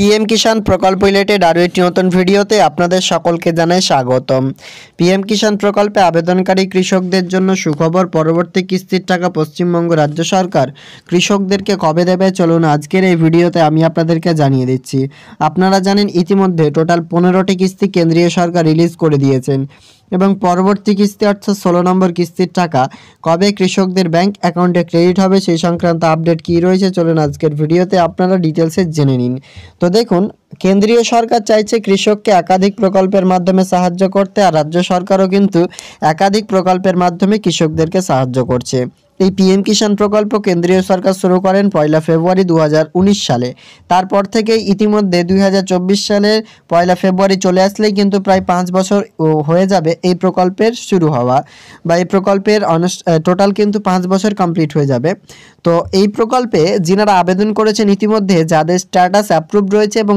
PM কিষাণ প্রকল্প related আরও একটি নতুন ভিডিওতে আপনাদের সকলকে জানাই স্বাগতম। পিএম কিষাণ প্রকল্পে আবেদনকারী কৃষকদের জন্য সুখবর, পরবর্তী কিস্তির টাকা পশ্চিমবঙ্গ রাজ্য সরকার কৃষকদেরকে কবে দেবে চলুন আজকের এই ভিডিওতে আমি আপনাদেরকে জানিয়ে দিচ্ছি। আপনারা জানেন ইতিমধ্যে টোটাল 15টি কিস্তি কেন্দ্রীয় সরকার রিলিজ করে দিয়েছেন এবং পরবর্তী কিস্তি অর্থাৎ 16 নম্বর কিস্তির টাকা কবে কৃষকদের ব্যাংক অ্যাকাউন্টে ক্রেডিট হবে সেই সংক্রান্ত আপডেট কী রয়েছে চলুন আজকের ভিডিওতে আপনারা ডিটেলসে জেনে নিন। তো দেখুন, কেন্দ্রীয় সরকার চাইছে কৃষককে একাধিক প্রকল্পের মাধ্যমে সাহায্য করতে, আর রাজ্য সরকারও কিন্তু একাধিক প্রকল্পের মাধ্যমে কৃষকদেরকে সাহায্য করছে। এই পিএম কিষাণ প্রকল্প কেন্দ্রীয় সরকার শুরু করেন 1 ফেব্রুয়ারি 2019 সালে। তারপর থেকে ইতিমধ্যে 2024 সালের 1 ফেব্রুয়ারি চলে আসলেই কিন্তু প্রায় 5 বছর হয়ে যাবে এই প্রকল্পের শুরু হওয়া, বা এই প্রকল্পের টোটাল কিন্তু 5 বছর কমপ্লিট হয়ে যাবে। তো এই প্রকল্পে যিনারা আবেদন করেছেন ইতিমধ্যে যাদের স্ট্যাটাস অ্যাপ্রুভড রয়েছে এবং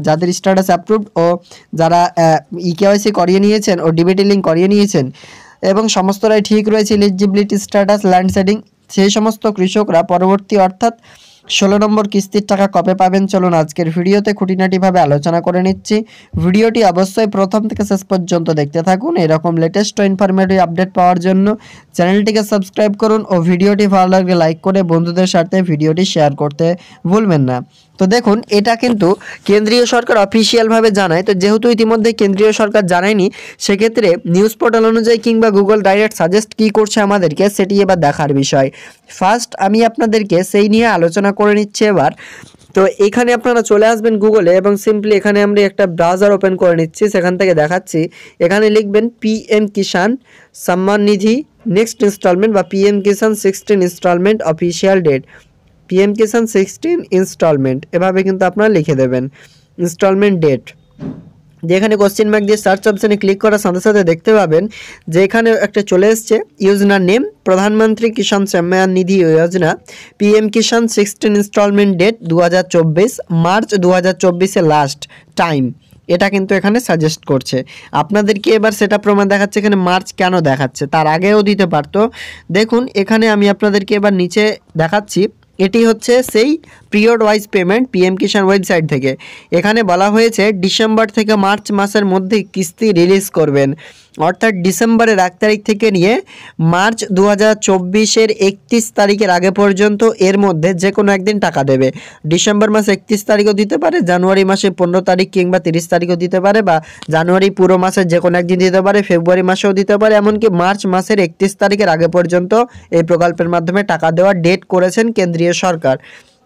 যাদের স্ট্যাটাস অ্যাপ্রুভড ও যারা ইকেওয়াইসি করিয়ে নিয়েছেন ও ডিবিটি লিঙ্ক করিয়ে নিয়েছেন এবং সমস্তটাই ঠিক রয়েছে, এলিজিবিলিটি স্ট্যাটাস, ল্যান্ড সেটিং, সেই সমস্ত কৃষকরা পরবর্তী অর্থাৎ 16 নম্বর কিস্তির টাকা কবে পাবেন চলুন আজকের ভিডিওতে খুঁটিনাটিভাবে আলোচনা করে নিচ্ছি। ভিডিওটি অবশ্যই প্রথম থেকে শেষ পর্যন্ত দেখতে থাকুন। এরকম লেটেস্ট ও ইনফরমেটিভ আপডেট পাওয়ার জন্য চ্যানেলটিকে সাবস্ক্রাইব করুন ও ভিডিওটি ভালো লাগলে লাইক করে বন্ধুদের সাথে ভিডিওটি শেয়ার করতে ভুলবেন না। তো দেখুন, এটা কিন্তু কেন্দ্রীয় সরকার অফিসিয়ালভাবে জানায়। তো যেহেতু ইতিমধ্যে কেন্দ্রীয় সরকার জানায়নি, সেক্ষেত্রে নিউজ পোর্টাল অনুযায়ী কিংবা গুগল ডাইরেক্ট সাজেস্ট কী করছে আমাদেরকে সেটি এবার দেখার বিষয়। ফার্স্ট আমি আপনাদেরকে সেই নিয়ে আলোচনা করে নিচ্ছি এবার। তো এখানে আপনারা চলে আসবেন গুগলে এবং সিম্পলি এখানে আমরা একটা ব্রাউজার ওপেন করে নিচ্ছি, সেখান থেকে দেখাচ্ছি। এখানে লিখবেন পিএম কিষাণ সম্মান নিধি নেক্সট ইনস্টলমেন্ট বা PM Kisan 16 instalment official date, PM Kisan 16 instalment, এভাবে কিন্তু আপনারা লিখে দেবেন ইনস্টলমেন্ট ডেট। যেখানে কোশ্চেন মার্ক দিয়ে সার্চ অপশানে ক্লিক করার সাথে সাথে দেখতে পাবেন যে এখানে একটা চলে এসছে ইউজনার name Pradhanmantri Kisan Samman Nidhi Yojana, PM Kisan 16 instalment date 2024 March 2024 last time, এটা কিন্তু এখানে সাজেস্ট করছে আপনাদেরকে। এবার সেটা প্রমাণ দেখাচ্ছে এখানে মার্চ কেন দেখাচ্ছে, তার আগেও দিতে পারতো। দেখুন এখানে আমি আপনাদেরকে এবার নিচে দেখাচ্ছি, এটি হচ্ছে সেই পিরিয়ড ওয়াইজ পেমেন্ট পিএম কিষাণ ওয়েবসাইট থেকে। এখানে বলা হয়েছে ডিসেম্বর থেকে মার্চ মাসের মধ্যে কিস্তি রিলিজ করবেন, অর্থাৎ ডিসেম্বরের 1 তারিখ থেকে নিয়ে মার্চ 2024-এর 31 তারিখের আগে পর্যন্ত এর মধ্যে যে কোনো একদিন টাকা দেবে। ডিসেম্বর মাসে 31 তারিখও দিতে পারে, জানুয়ারি মাসে 15 তারিখ কিংবা 30 তারিখও দিতে পারে, বা জানুয়ারি পুরো মাসের যে কোনো একদিন দিতে পারে, ফেব্রুয়ারি মাসেও দিতে পারে, এমনকি মার্চ মাসের 31 তারিখের আগে পর্যন্ত এই প্রকল্পের মাধ্যমে টাকা দেওয়ার ডেট করেছেন কেন্দ্রীয় সরকার।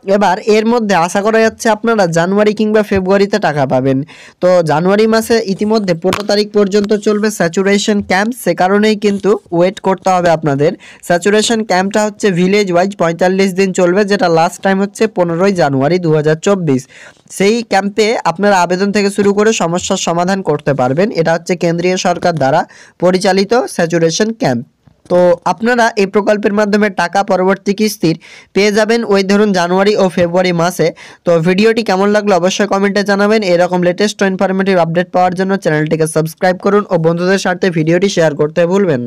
এবার এর মধ্যে আশা করা যাচ্ছে আপনারা জানুয়ারি কিংবা ফেব্রুয়ারিতে টাকা পাবেন। তো জানুয়ারি মাসে ইতিমধ্যে 15 তারিখ পর্যন্ত চলবে স্যাচুরেশন ক্যাম্প, সে কারণেই কিন্তু ওয়েট করতে হবে আপনাদের। স্যাচুরেশন ক্যাম্পটা হচ্ছে ভিলেজ ওয়াইজ 45 দিন চলবে, যেটা লাস্ট টাইম হচ্ছে 15 জানুয়ারি 2024। সেই ক্যাম্পে আপনারা আবেদন থেকে শুরু করে সমস্যার সমাধান করতে পারবেন। এটা হচ্ছে কেন্দ্রীয় সরকার দ্বারা পরিচালিত স্যাচুরেশন ক্যাম্প। তো আপনারা এই প্রকল্পের মাধ্যমে টাকা পরবর্তী কিস্তির পেয়ে যাবেন ওই ধরুন জানুয়ারি ও ফেব্রুয়ারি মাসে। তো ভিডিওটি কেমন লাগলো অবশ্যই কমেন্টে জানাবেন। এরকম লেটেস্ট ও ইনফরমেটিভ আপডেট পাওয়ার জন্য চ্যানেলটিকে সাবস্ক্রাইব করুন ও বন্ধুদের সাথে ভিডিওটি শেয়ার করতে ভুলবেন না।